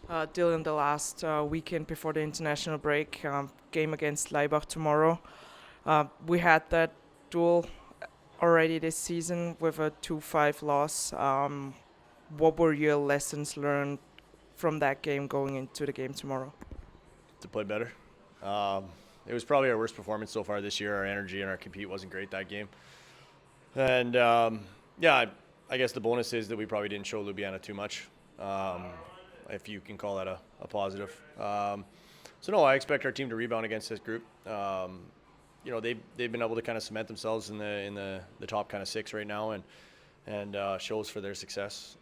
Dylan, the last weekend before the international break, game against Leibach tomorrow. We had that duel already this season with a 2-5 loss. What were your lessons learned from that game going into the game tomorrow? To play better. It was probably our worst performance so far this year. Our energy and our compete wasn't great that game. And I guess the bonus is that we probably didn't show Ljubljana too much, if you can call that a positive. So no, I expect our team to rebound against this group. They've been able to kind of cement themselves in the top kind of six right now, and shows for their success.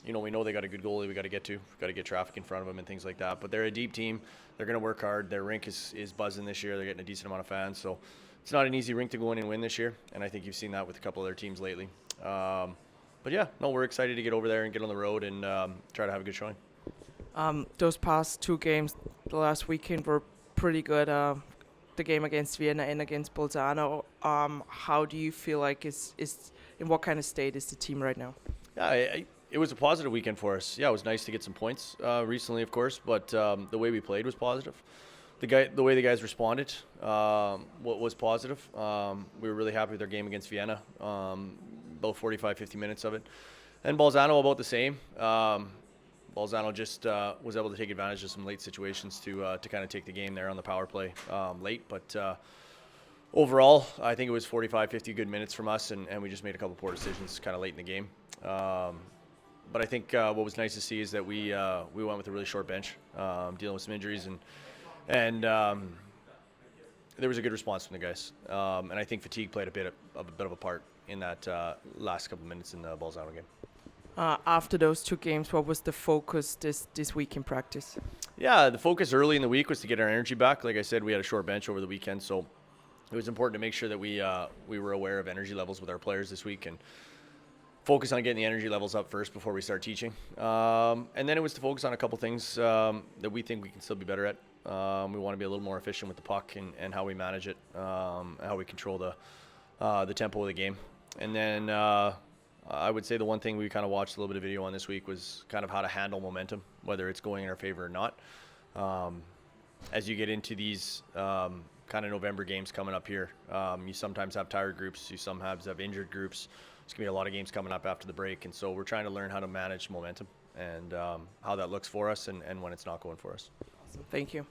We know they got a good goalie we got to get to. We've got to get traffic in front of them and things like that. But they're a deep team. They're going to work hard. Their rink is buzzing this year. They're getting a decent amount of fans. So it's not an easy rink to go in and win this year. And I think you've seen that with a couple of their teams lately. But yeah, no, we're excited to get over there and get on the road and try to have a good showing. Those past two games, the last weekend, were pretty good. The game against Vienna and against Bolzano. How do you feel like is in what kind of state is the team right now? Yeah, it was a positive weekend for us. Yeah, it was nice to get some points recently, of course, but the way we played was positive. The way the guys responded was positive. We were really happy with our game against Vienna, about 45, 50 minutes of it. And Bolzano about the same. Bolzano just was able to take advantage of some late situations to kind of take the game there on the power play late. But overall, I think it was 45, 50 good minutes from us, and we just made a couple poor decisions kind of late in the game. But I think what was nice to see is that we went with a really short bench, dealing with some injuries, and there was a good response from the guys. And I think fatigue played a bit of a part in that last couple of minutes in the Bolzano game. After those two games, what was the focus this week in practice? Yeah, the focus early in the week was to get our energy back. Like I said, we had a short bench over the weekend, so it was important to make sure that we were aware of energy levels with our players this week and focus on getting the energy levels up first before we start teaching. And then it was to focus on a couple things that we think we can still be better at. We want to be a little more efficient with the puck and how we manage it, how we control the tempo of the game. And then I would say the one thing we kind of watched a little bit of video on this week was kind of how to handle momentum, whether it's going in our favor or not. As you get into these kind of November games coming up here, you sometimes have tired groups, you sometimes have injured groups. There's going to be a lot of games coming up after the break, and so we're trying to learn how to manage momentum and how that looks for us and when it's not going for us. Awesome. Thank you.